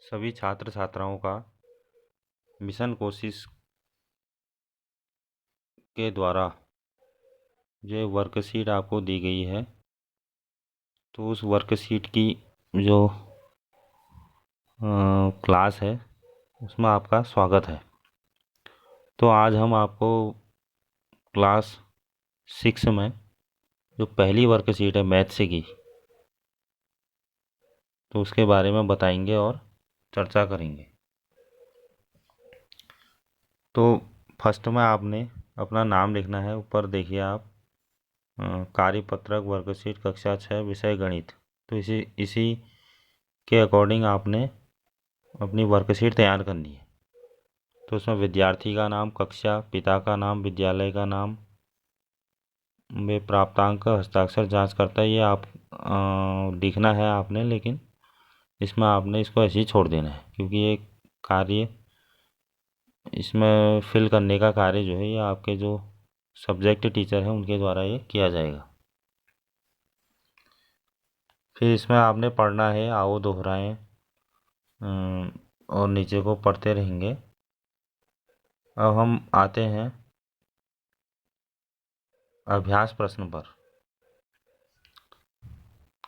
सभी छात्र छात्राओं का मिशन कोशिश के द्वारा जो वर्कशीट आपको दी गई है, तो उस वर्कशीट की जो क्लास है उसमें आपका स्वागत है। तो आज हम आपको क्लास 6 में जो पहली वर्कशीट है मैथ्स की, तो उसके बारे में बताएंगे और चर्चा करेंगे। तो फर्स्ट में आपने अपना नाम लिखना है। ऊपर देखिए आप कार्यपत्रक वर्कशीट कक्षा 6 विषय गणित। तो इसी के अकॉर्डिंग आपने अपनी वर्कशीट तैयार करनी है। तो उसमें विद्यार्थी का नाम, कक्षा, पिता का नाम, विद्यालय का नाम, वे प्राप्तांक, हस्ताक्षर जांच करता है, ये आप लिखना है आपने। लेकिन इसमें आपने इसको ऐसे ही छोड़ देना है, क्योंकि ये कार्य इसमें फिल करने का कार्य जो है ये आपके जो सब्जेक्ट टीचर हैं उनके द्वारा ये किया जाएगा। फिर इसमें आपने पढ़ना है, आओ दोहराएं, और नीचे को पढ़ते रहेंगे। अब हम आते हैं अभ्यास प्रश्न पर,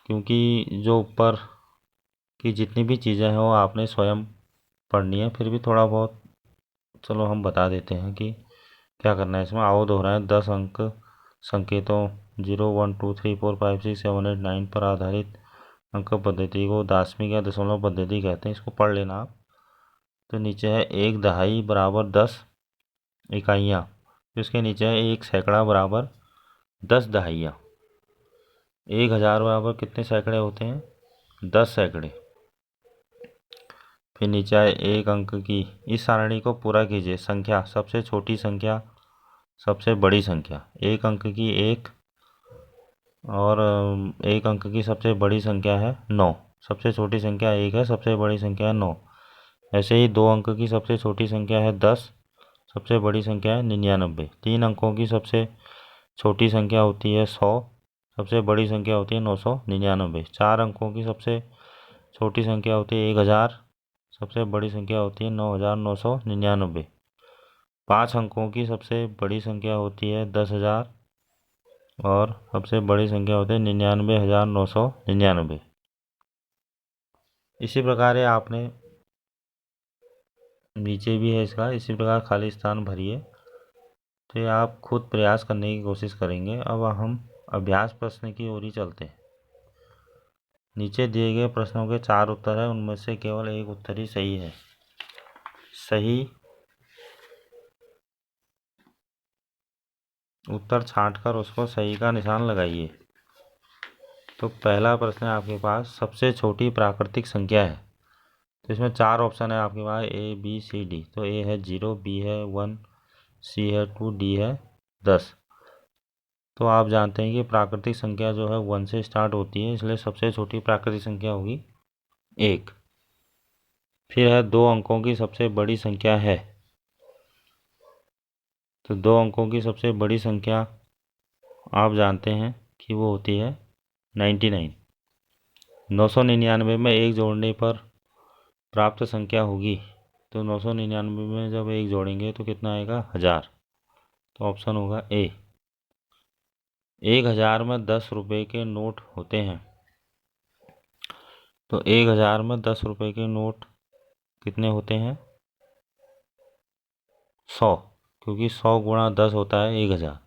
क्योंकि जो ऊपर की जितनी भी चीज़ें हैं वो आपने स्वयं पढ़नी है। फिर भी थोड़ा बहुत चलो हम बता देते हैं कि क्या करना है इसमें। आओ दोहराएं 10 अंक संकेतों 0, 1, 2, 3, 4, 5, 6, 7, 8, 9 पर आधारित अंक पद्धति को दाशमिक या दशमलव पद्धति कहते हैं। इसको पढ़ लेना आप। तो नीचे है 1 दहाई बराबर 10 इकाइयाँ। फिर उसके नीचे है 1 सैकड़ा बराबर 10 दहाइयाँ। 1000 बराबर कितने सैकड़े होते हैं? 10 सैकड़े। फिर नीचे है 1 अंक की। इस सारणी को पूरा कीजिए। संख्या, सबसे छोटी संख्या, सबसे बड़ी संख्या। 1 अंक की 1 और 1 अंक की सबसे बड़ी संख्या है 9। सबसे छोटी संख्या 1 है, सबसे बड़ी संख्या है 9। ऐसे ही 2 अंक की सबसे छोटी संख्या है 10, सबसे बड़ी संख्या है 99। 3 अंकों की सबसे छोटी संख्या होती है 100, सबसे बड़ी संख्या होती है 999। 4 अंकों की सबसे छोटी संख्या होती है 1000, सबसे बड़ी संख्या होती है 9999। 5 अंकों की सबसे बड़ी संख्या होती है 10,000 और सबसे बड़ी संख्या होती है 99,999। इसी प्रकार आपने नीचे भी है इसका, इसी प्रकार खाली स्थान भरिए। तो ये आप खुद प्रयास करने की कोशिश करेंगे। अब हम अभ्यास प्रश्न की ओर ही चलते हैं। नीचे दिए गए प्रश्नों के 4 उत्तर हैं, उनमें से केवल एक उत्तर ही सही है। सही उत्तर छांटकर उसको सही का निशान लगाइए। तो पहला प्रश्न है आपके पास, सबसे छोटी प्राकृतिक संख्या है। तो इसमें 4 ऑप्शन है आपके पास, A, B, C, D। तो A है 0, B है 1, C है 2, D है 10। तो आप जानते हैं कि प्राकृतिक संख्या जो है 1 से स्टार्ट होती है, इसलिए सबसे छोटी प्राकृतिक संख्या होगी 1। फिर है 2 अंकों की सबसे बड़ी संख्या है। तो 2 अंकों की सबसे बड़ी संख्या आप जानते हैं कि वो होती है 99। 999 में 1 जोड़ने पर प्राप्त संख्या होगी। तो 999 में जब 1 जोड़ेंगे तो कितना आएगा? 1000। तो ऑप्शन होगा A। 1000 में 10 रुपये के नोट होते हैं। तो 1000 में 10 रुपये के नोट कितने होते हैं? 100, क्योंकि 100 गुणा 10 होता है 1000।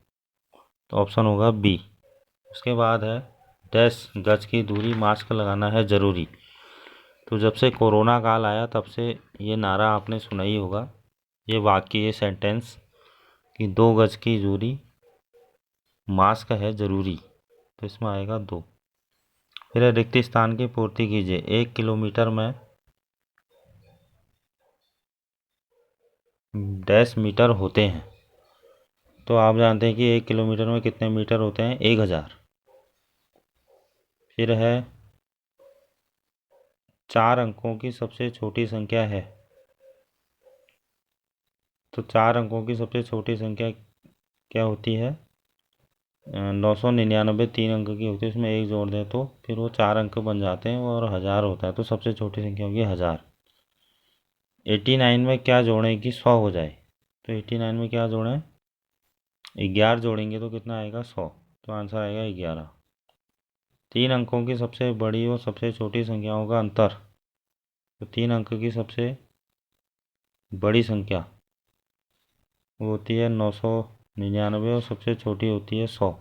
तो ऑप्शन होगा B। उसके बाद है डैश गज की दूरी मास्क लगाना है ज़रूरी। तो जब से कोरोना काल आया तब से ये नारा आपने सुना ही होगा, ये वाक्य, ये सेंटेंस कि 2 गज की दूरी मास्क है ज़रूरी। तो इसमें आएगा 2। फिर है रिक्त स्थान की पूर्ति कीजिए। 1 किलोमीटर में डैश मीटर होते हैं। तो आप जानते हैं कि 1 किलोमीटर में कितने मीटर होते हैं? 1000। फिर है 4 अंकों की सबसे छोटी संख्या है। तो 4 अंकों की सबसे छोटी संख्या क्या होती है? 999 3 अंक की होती है, उसमें 1 जोड़ दें तो फिर वो 4 अंक बन जाते हैं और 1000 होता है। तो सबसे छोटी संख्या होगी 1000। 89 में क्या जोड़ें कि 100 हो जाए? तो 89 में क्या जोड़ें? 11 जोड़ेंगे तो कितना आएगा? 100। तो आंसर आएगा 11। 3 अंकों की सबसे बड़ी और सबसे छोटी संख्याओं का अंतर। तो 3 अंक की सबसे बड़ी संख्या वो होती है 999 और सबसे छोटी होती है 100।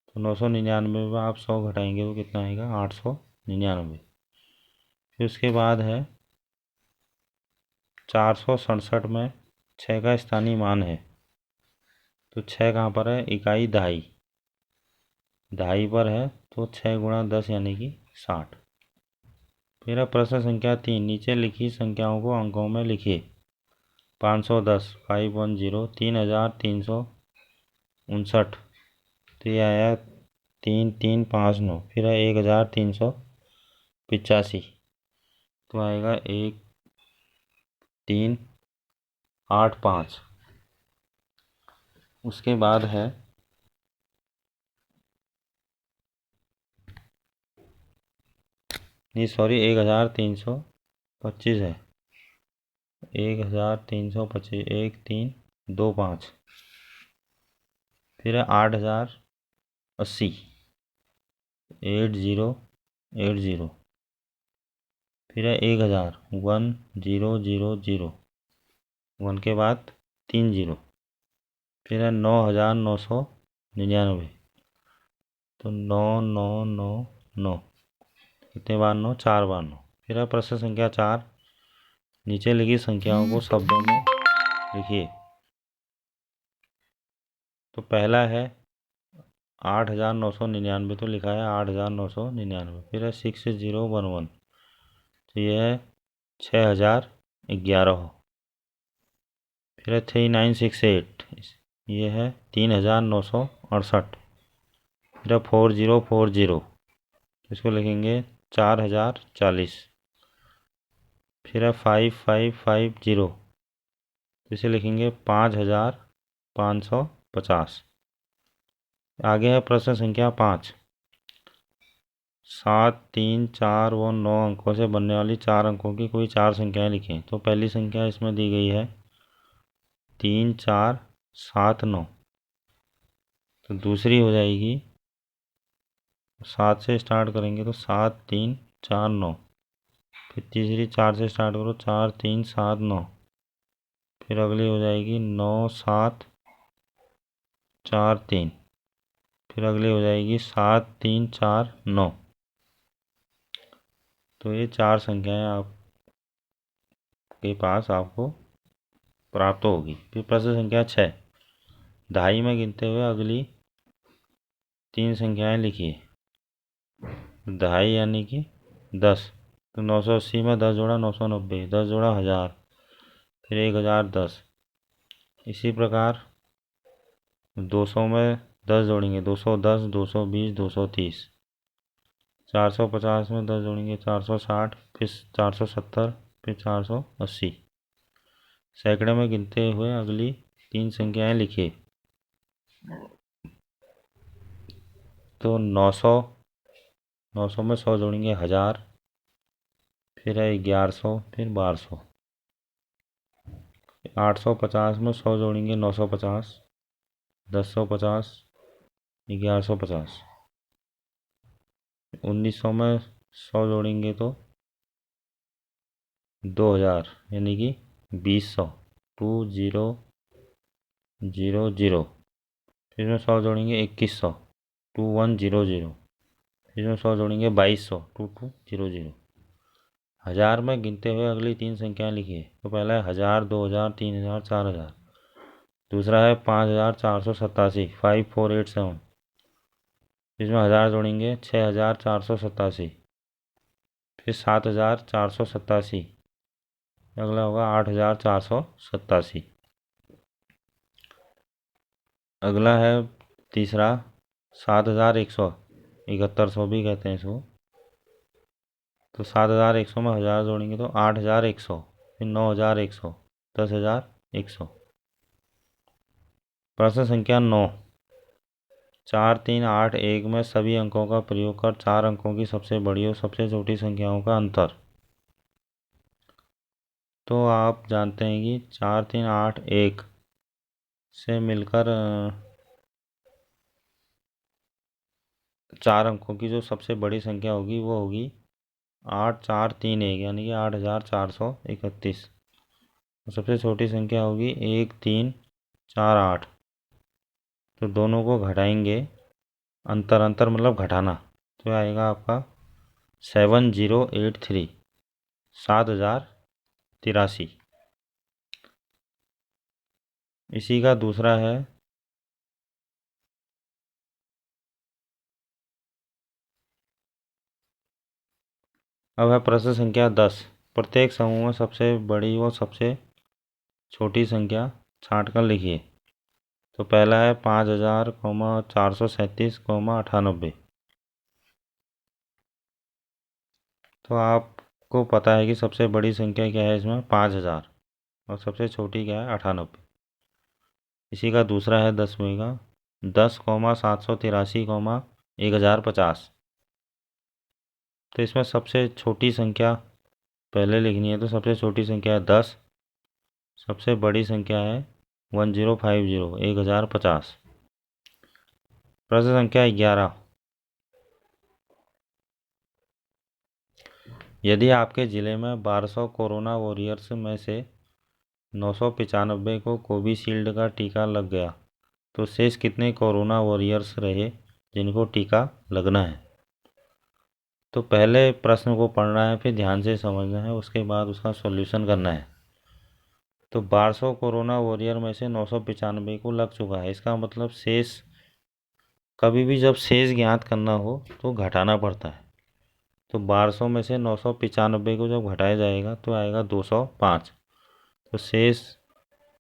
तो 999 में आप 100 घटाएंगे तो कितना आएगा? 899। फिर उसके बाद है 467 में 6 का स्थानीय मान है। तो 6 कहाँ पर है? इकाई दहाई, दहाई पर है। तो 6 गुणा 10 यानी कि 60। फिर है प्रश्न संख्या 3, नीचे लिखी संख्याओं को अंकों में लिखिए। 510 510, 3359। तो ये आया 3359। फिर है 1385। तो आएगा 1385। उसके बाद है नहीं सॉरी 1325 है। 1325, 1325। फिर है 8080, 8080। फिर है 1000, 1000, 1 के बाद 3 जीरो। फिर है 9999। तो 9999। कितने बार 9? 4 बार 9। फिर है प्रश्न संख्या 4, नीचे लिखी संख्याओं को शब्दों में लिखिए। तो पहला है 8999। तो लिखा है 8999। फिर है 6011। तो यह है 6011। फिर है 3968। ये है 3968। फिर है 4040। इसको लिखेंगे 4040। फिर है 5550। इसे लिखेंगे 5550। आगे है प्रश्न संख्या 5, 7 3 4 व 9 अंकों से बनने वाली 4 अंकों की कोई 4 संख्याएं लिखें। तो पहली संख्या इसमें दी गई है 3479। तो दूसरी हो जाएगी 7 से स्टार्ट करेंगे तो 7349। फिर तीसरी 4 से स्टार्ट करो, 4379। फिर अगली हो जाएगी 9743। फिर अगली हो जाएगी 7349। तो ये 4 संख्याएं आपके पास आपको प्राप्त होगी। फिर प्रश्न संख्या 6, दहाई में गिनते हुए अगली 3 संख्याएं लिखिए। दहाई यानी कि 10। तो 980 में 10 जोड़ा 990, 10 जोड़ा 1000, फिर 1010। इसी प्रकार 200 में 10 जोड़ेंगे 210, 220, 230। 450 में 10 जोड़ेंगे 460, फिर 470, फिर 480। सैकड़े में गिनते हुए अगली 3 संख्याएं लिखिए। तो 900 में 100 जोड़ेंगे 1000, फिर है 1100, फिर 1200। 850 में 100 जोड़ेंगे 950, 1050, 1150। 1900 में 100 जोड़ेंगे तो 2000 यानी कि 2000, 2000। फिर में 100 जोड़ेंगे 2100, 2100। फिर में 100 जोड़ेंगे 2200, 2200। 1000 में गिनते हुए अगली 3 संख्याएं लिखिए। तो पहला है 1000, 2000, 3000, 4000। दूसरा है 5487, 5487। इसमें 1000 जोड़ेंगे 6487। फिर 7487। अगला होगा 8487। अगला है तीसरा 7100, 7100 भी कहते हैं इसको। तो 7100 में 1000 जोड़ेंगे तो 8100, फिर 9100, 10100। प्रश्न संख्या 9, 4381 में सभी अंकों का प्रयोग कर 4 अंकों की सबसे बड़ी और सबसे छोटी संख्याओं का अंतर। तो आप जानते हैं कि 4381 से मिलकर 4 अंकों की जो सबसे बड़ी संख्या होगी वो होगी 8431, यानी कि 8431। सबसे छोटी संख्या होगी 1348। तो दोनों को घटाएंगे, अंतर अंतर मतलब घटाना, तो आएगा आपका 7083, 7083। इसी का दूसरा है अब है प्रश्न संख्या 10। प्रत्येक समूह में सबसे बड़ी व सबसे छोटी संख्या छाँट कर लिखिए। तो पहला है 5000, 437, 98। तो आपको पता है कि सबसे बड़ी संख्या क्या है इसमें, 5000, और सबसे छोटी क्या है, 98। इसी का दूसरा है 10वें का 10, 783, 1050। तो इसमें सबसे छोटी संख्या पहले लिखनी है, तो सबसे छोटी संख्या है 10, सबसे बड़ी संख्या है 1050, 1050। प्रश्न संख्या 11। यदि आपके ज़िले में 1200 कोरोना वॉरियर्स में से 995 को कोविशील्ड का टीका लग गया, तो शेष कितने कोरोना वॉरियर्स रहे जिनको टीका लगना है। तो पहले प्रश्न को पढ़ना है, फिर ध्यान से समझना है, उसके बाद उसका सॉल्यूशन करना है। तो 1200 कोरोना वॉरियर में से 995 को लग चुका है, इसका मतलब शेष, कभी भी जब शेष ज्ञात करना हो तो घटाना पड़ता है। तो 1200 में से 995 को जब घटाया जाएगा तो आएगा 205। तो शेष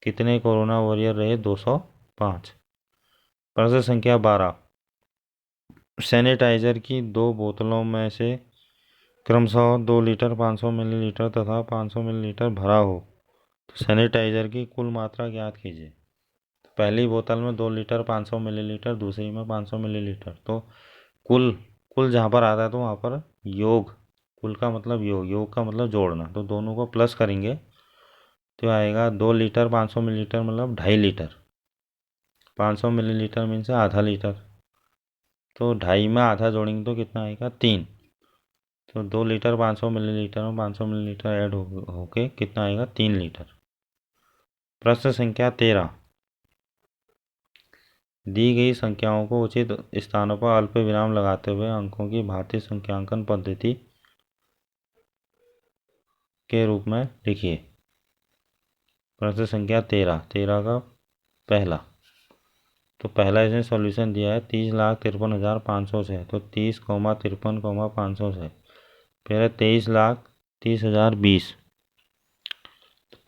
कितने कोरोना वॉरियर रहे, 205। प्रश्न संख्या 12। सैनिटाइजर की 2 बोतलों में से क्रमशः 2 लीटर 500 मिलीलीटर तथा 500 मिलीलीटर भरा हो, तो सैनिटाइजर की कुल मात्रा ज्ञात कीजिए। तो पहली बोतल में 2 लीटर 500 मिलीलीटर, दूसरी में 500 मिलीलीटर। तो कुल कुल जहाँ पर आता है तो वहाँ पर योग, कुल का मतलब योग, योग का मतलब जोड़ना, तो दोनों को प्लस करेंगे तो आएगा 2 लीटर 500 मिलीलीटर मतलब 2.5 लीटर। 500 मिलीलीटर मीन्स आधा लीटर, तो 2.5 में आधा जोड़ेंगे तो कितना आएगा, 3। तो 2 लीटर 500 मिलीलीटर में 500 मिलीलीटर ऐड होके कितना आएगा, 3 लीटर। प्रश्न संख्या 13। दी गई संख्याओं को उचित स्थानों पर अल्प विराम लगाते हुए अंकों की भारतीय संख्यांकन पद्धति के रूप में लिखिए। प्रश्न संख्या 13 का पहला, तो पहला इसने सॉल्यूशन दिया है 30,53,500 से, तो 30,53,500 से। फिर है 23,30,020,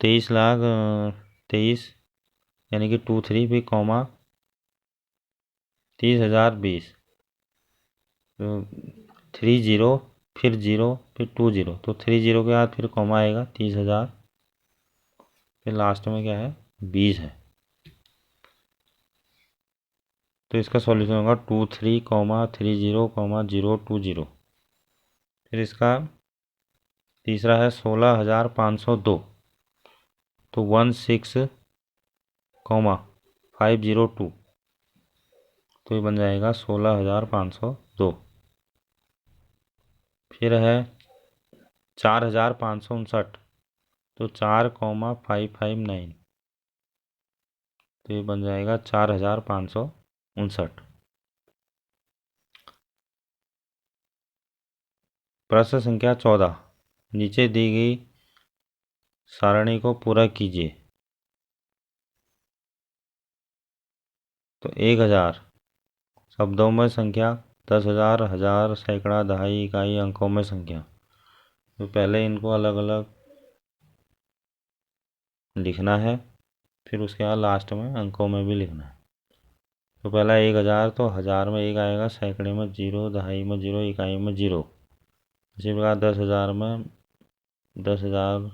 23,23 यानी कि 23 भी कॉमा 30,020, तो 30 फिर 0 फिर 20, तो 30 के बाद फिर कॉमा आएगा 30,000, फिर लास्ट में क्या है, 20 है। तो इसका सॉल्यूशन होगा 23,30,020। फिर इसका तीसरा है 16,502, तो 16,502, तो ये बन जाएगा 16,502। फिर है 4,559, तो 4,559, तो ये बन जाएगा 4,559। प्रश्न संख्या 14। नीचे दी गई सारणी को पूरा कीजिए। तो 1000 शब्दों में संख्या, 10,000, हजार, सैकड़ा, दहाई, इकाई, अंकों में संख्या। तो पहले इनको अलग अलग लिखना है, फिर उसके बाद लास्ट में अंकों में भी लिखना है। तो पहला 1000, तो हजार में 1 आएगा, सैकड़े में 0, दहाई में 0, इकाई में 0। इसी प्रकार 10,000 में 10,000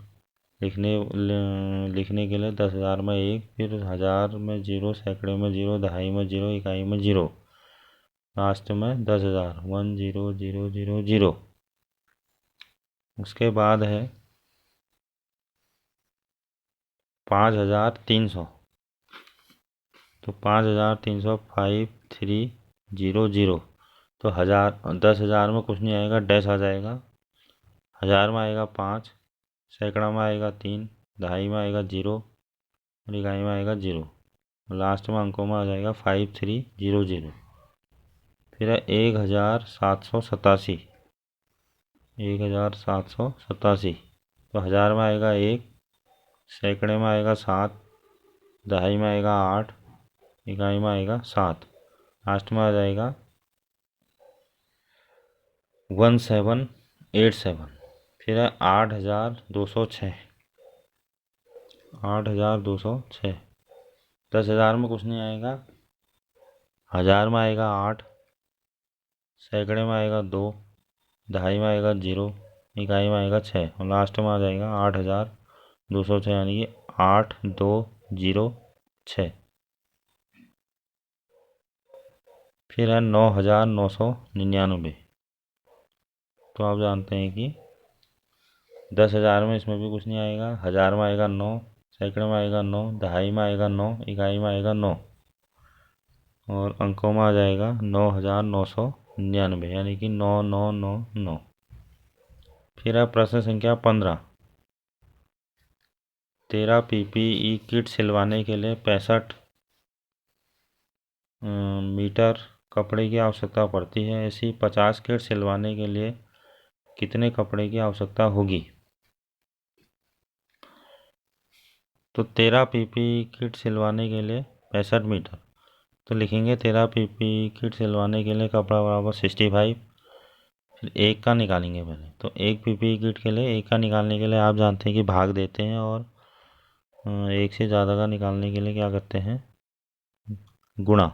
लिखने के लिए 10,000 में 1, फिर हजार में 0, सैकड़े में 0, दहाई में 0, इकाई में 0, लास्ट में 10,000, 10,000। उसके बाद है 5300, तो 5300 5300, तो 1000, 10,000 में कुछ नहीं आएगा, डैश आ जाएगा। 1000 में आएगा 5, सैकड़ा में आएगा 3, दहाई में आएगा 0 और इकाई में आएगा 0। लास्ट में अंकों में आ जाएगा 5300। फिर है 1787, 1787, तो 1000 में आएगा 1, सैकड़े में आएगा 7, दहाई में आएगा 8, इकाई में आएगा 7। लास्ट में आ जाएगा 1787। फिर है 8206, 8206, 10,000 में कुछ नहीं आएगा। 1000 में आएगा 8, सैकड़े में आएगा 2, दहाई में आएगा 0, इकाई में आएगा 6 और लास्ट में आ जाएगा 8206, यानी कि 8206। फिर है 9999, तो आप जानते हैं कि 10,000 में इसमें भी कुछ नहीं आएगा। 1000 में आएगा 9, सैकड़े में आएगा 9, दहाई में आएगा 9, इकाई में आएगा 9 और अंकों में आ जाएगा 9999, यानी कि 9999। फिर है प्रश्न संख्या 15। 13 PPE किट सिलवाने के लिए 65 मीटर कपड़े की आवश्यकता पड़ती है। ऐसी 50 किट सिलवाने के लिए कितने कपड़े की आवश्यकता होगी? तो 13 PPE किट सिलवाने के लिए 65 मीटर, तो लिखेंगे 13 PPE किट सिलवाने के लिए कपड़ा बराबर 65। फिर एक का निकालेंगे पहले, तो एक PPE किट के लिए एक का निकालने के लिए आप जानते हैं कि भाग देते हैं, और एक से ज़्यादा का निकालने के लिए क्या करते हैं, गुणा।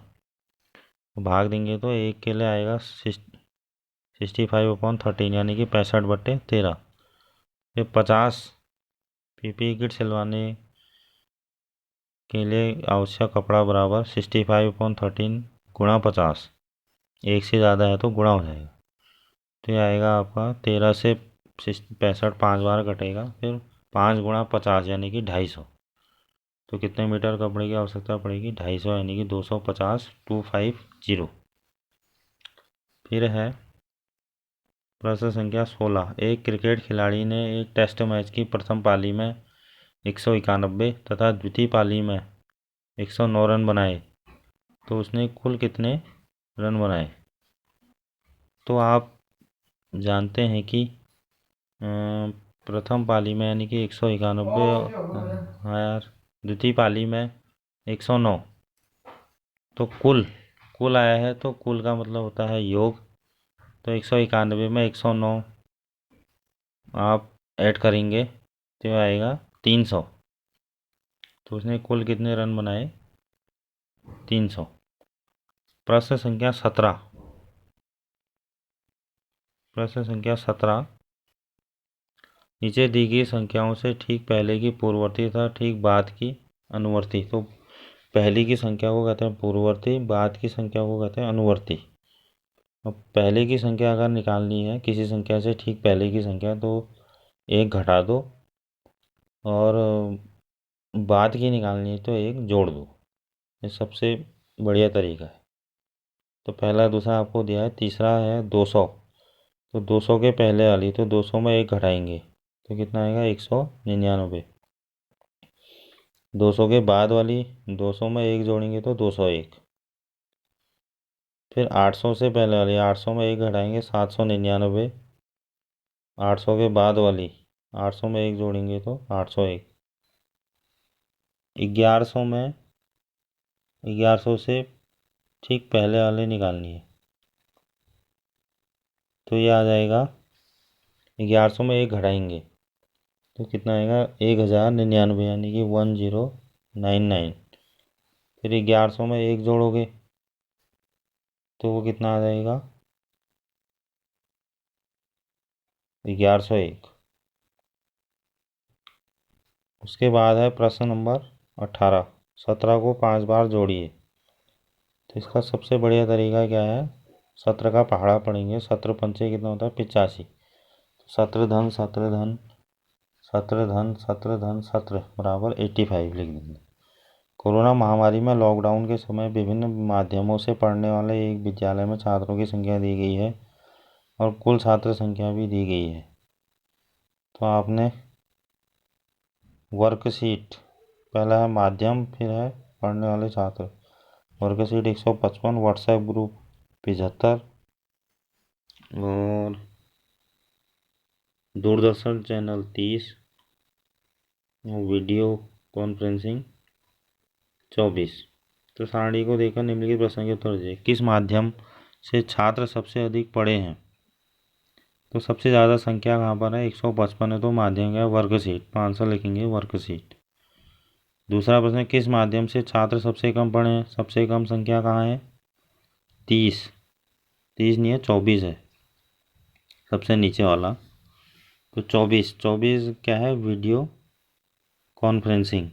भाग देंगे तो एक के लिए आएगा 65/13, यानी कि 65/13। फिर 50 PPE किट सिलवाने के लिए आवश्यक कपड़ा बराबर 65/13 गुणा 50, एक से ज़्यादा है तो गुणा हो जाएगा। तो ये आएगा आपका 13 से 65 5 बार कटेगा, फिर 5 गुणा 50 यानी कि 250। तो कितने मीटर कपड़े की आवश्यकता पड़ेगी? 250, यानी कि 250, 250। फिर है प्रश्न संख्या 16। एक क्रिकेट खिलाड़ी ने एक टेस्ट मैच की प्रथम पाली में 191 तथा द्वितीय पाली में 109 रन बनाए, तो उसने कुल कितने रन बनाए? तो आप जानते हैं कि प्रथम पाली में यानी कि 191, हाँ यार, द्वितीय पाली में 109, तो कुल आया है, तो कुल का मतलब होता है योग। तो 191 में 109 आप ऐड करेंगे तो आएगा 300, तो उसने कुल कितने रन बनाए? 300। प्रश्न संख्या 17। प्रश्न संख्या 17। नीचे दी गई संख्याओं से ठीक पहले की पूर्ववर्ती तथा ठीक बाद की अनुवर्ती। तो पहली की संख्या को कहते हैं पूर्ववर्ती, बाद की संख्या को कहते हैं अनुवर्ती। अब पहले की संख्या अगर निकालनी है किसी संख्या से ठीक पहले की संख्या, तो एक घटा दो, और बाद की निकालनी है तो एक जोड़ दो। ये सबसे बढ़िया तरीका है। तो पहला दूसरा आपको दिया है। तीसरा है 200, तो 200 के पहले वाली, तो 200 में एक घटाएंगे तो कितना आएगा? 199। 200 के बाद वाली, 200 में एक जोड़ेंगे तो 201। फिर 800 से पहले वाली, 800 में एक घटाएंगे 799। 800 के बाद वाली, 800 में एक जोड़ेंगे तो 801। 1100 में, 1100 से ठीक पहले वाले निकालनी है, तो ये आ जाएगा 1100 में एक घटाएंगे तो कितना आएगा? 1099, यानी कि 1099। फिर 1100 में एक जोड़ोगे तो वो कितना आ जाएगा? 1101। उसके बाद है प्रश्न नंबर 18। 17 को 5 बार जोड़िए। तो इसका सबसे बढ़िया तरीका क्या है? 17 का पहाड़ा पढ़ेंगे। 17 पंचे कितना होता है? 85। 17 धन 17 धन सत्र धन सत्र बराबर 85 लिख देंगे। कोरोना महामारी में लॉकडाउन के समय विभिन्न माध्यमों से पढ़ने वाले एक विद्यालय में छात्रों की संख्या दी गई है और कुल छात्र संख्या भी दी गई है। तो आपने वर्कशीट, पहला है माध्यम, फिर है पढ़ने वाले छात्र। वर्कशीट 155, व्हाट्सएप ग्रुप 75 और दूरदर्शन चैनल 30, वीडियो कॉन्फ्रेंसिंग 24। तो सारणी को देखकर निम्नलिखित प्रश्न के उत्तर दीजिए। किस माध्यम से छात्र सबसे अधिक पढ़े हैं? तो सबसे ज़्यादा संख्या कहाँ पर है? 155 है, तो माध्यम का वर्कशीट 500 लिखेंगे वर्कशीट। दूसरा प्रश्न, किस माध्यम से छात्र सबसे कम पढ़े हैं? सबसे कम संख्या कहाँ है? 30 नहीं है, 24 है सबसे नीचे वाला। तो 24 क्या है? वीडियो कॉन्फ्रेंसिंग,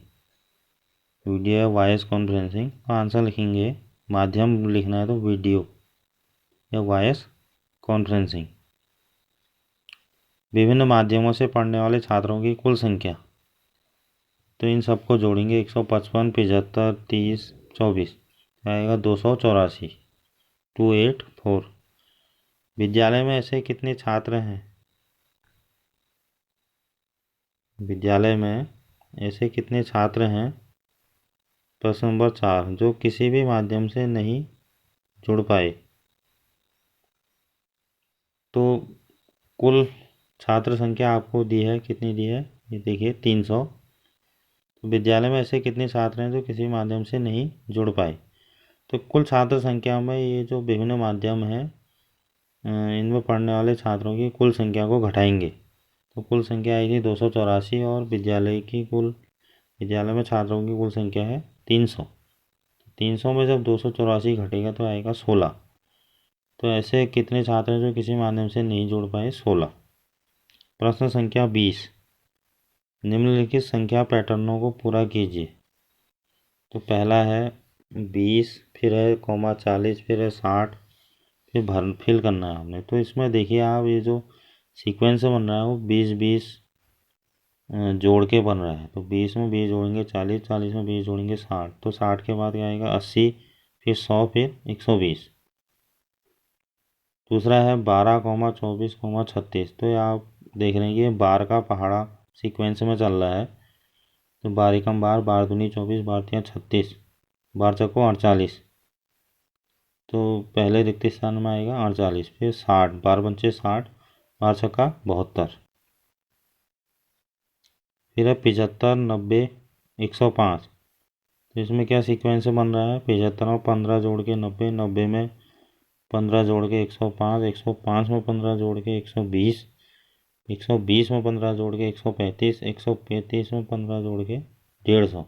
वीडियो या वॉइस कॉन्फ्रेंसिंग। आंसर लिखेंगे, माध्यम लिखना है तो वीडियो या वॉइस कॉन्फ्रेंसिंग। विभिन्न माध्यमों से पढ़ने वाले छात्रों की कुल संख्या, तो इन सबको जोड़ेंगे 155, 75, 30, 24 आएगा 284, 284। विद्यालय में ऐसे कितने छात्र हैं? विद्यालय में ऐसे कितने छात्र हैं? प्रश्न नंबर 4, जो किसी भी माध्यम से नहीं जुड़ पाए। तो कुल छात्र संख्या आपको दी है, कितनी दी है? ये देखिए 300। तो विद्यालय में ऐसे कितने छात्र हैं जो किसी माध्यम से नहीं जुड़ पाए? तो कुल छात्र संख्या में ये जो विभिन्न माध्यम हैं इनमें पढ़ने वाले छात्रों की कुल संख्या को घटाएंगे, तो कुल संख्या आएगी 284 और विद्यालय में छात्रों की कुल संख्या है 300। 300 में जब 284 घटेगा तो आएगा 16। तो ऐसे कितने छात्र हैं जो किसी माध्यम से नहीं जुड़ पाए? 16। प्रश्न संख्या 20, निम्नलिखित संख्या पैटर्नों को पूरा कीजिए। तो पहला है 20, फिर है कॉमा 40, फिर है 60, फिर फिल करना है हमने। तो इसमें देखिए आप, ये जो सीक्वेंस बन रहा है वो 20-20 जोड़ के बन रहा है। तो 20 में 20 जोड़ेंगे 40, 40 में 20 जोड़ेंगे 60, तो 60 के बाद क्या आएगा? 80, फिर 100, फिर 120। दूसरा है 12, 24, 36। तो ये आप देख रहे हैं कि बार का पहाड़ा सीक्वेंस में चल रहा है। तो 12 एकम 12, 12 दूनी 24, 12 तिया 36, 12 चौको 48। तो पहले रिक्त स्थान में आएगा 48, फिर 60, 12 पंचे 60, 12 छक्का 72, फिर है 75, 90, 105। तो इसमें क्या सीक्वेंस बन रहा है? 75 में 15 जोड़ के 90, 90 में 15 जोड़ के 105, 105 में 15 जोड़ के 120, 120 में 15 जोड़ के 135, 135 में 15 जोड़ के 150।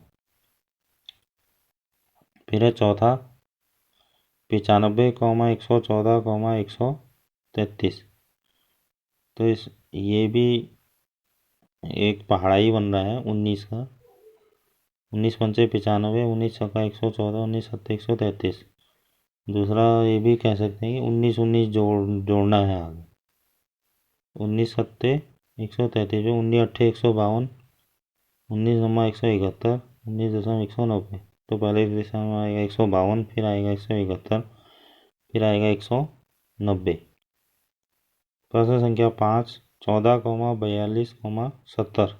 फिर है चौथा 95, 114, 133। तो ये भी एक पहाड़ा ही बन रहा है 19 का। 19 पंचे 95, 19 छक्का 114, 19 सत्ते 133। दूसरा ये भी कह सकते हैं कि 19 जोड़ना है आगे। 19 सत्ते 133, 19 अट्ठे 152, 19 नम्मा 171, 19 तो पहले दिशा में आएगा 152, फिर आएगा 171, फिर आएगा 190। प्रश्न संख्या 5, 14, 42, 70।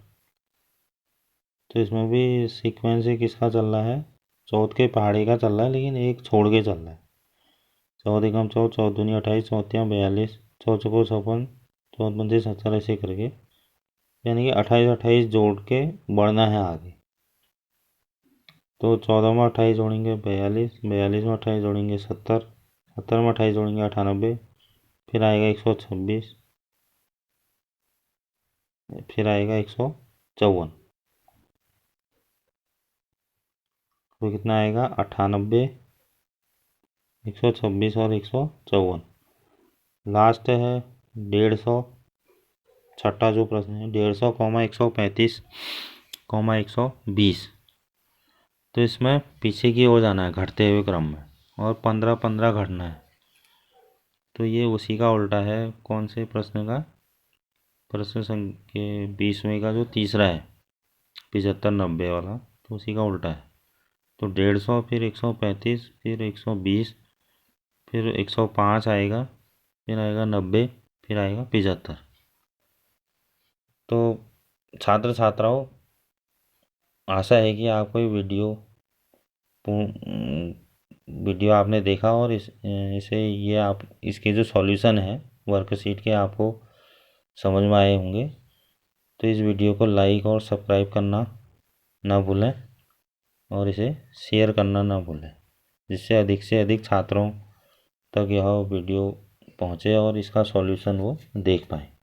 तो इसमें भी सीक्वेंस किसका चल रहा है? चौथ के पहाड़ी का चल रहा है, लेकिन एक छोड़ के चल रहा है। 14 एकम 14, 14 दूनी 28, 14 42, 14 चौको 56, 14 पंचे 70, ऐसे करके यानी कि 28 जोड़ के बढ़ना है आगे। तो 14 में 28 जोड़ेंगे 42, 42 में 28 जोड़ेंगे 70, 70 में 28 जोड़ेंगे 98, फिर आएगा 126, फिर आएगा 154। तो कितना आएगा? 98, 126 और 154। लास्ट है 150, छठा जो प्रश्न है 150, 135, 120। तो इसमें पीछे की ओर जाना है घटते हुए क्रम में, और 15-15 घटना है। तो ये उसी का उल्टा है, कौन से प्रश्न का? प्रश्न संख्या 20वें का जो तीसरा है 75-90 वाला, तो उसी का उल्टा है। तो 150, फिर 135, फिर 120, फिर 105 आएगा, फिर आएगा 90, फिर आएगा 75। तो छात्र छात्राओं, आशा है कि आपको ये वीडियो आपने देखा और इसे ये आप इसके जो सॉल्यूशन है वर्कशीट के आपको समझ में आए होंगे। तो इस वीडियो को लाइक और सब्सक्राइब करना ना भूलें और इसे शेयर करना ना भूलें, जिससे अधिक से अधिक छात्रों तक यह वीडियो पहुँचे और इसका सॉल्यूशन वो देख पाएँ।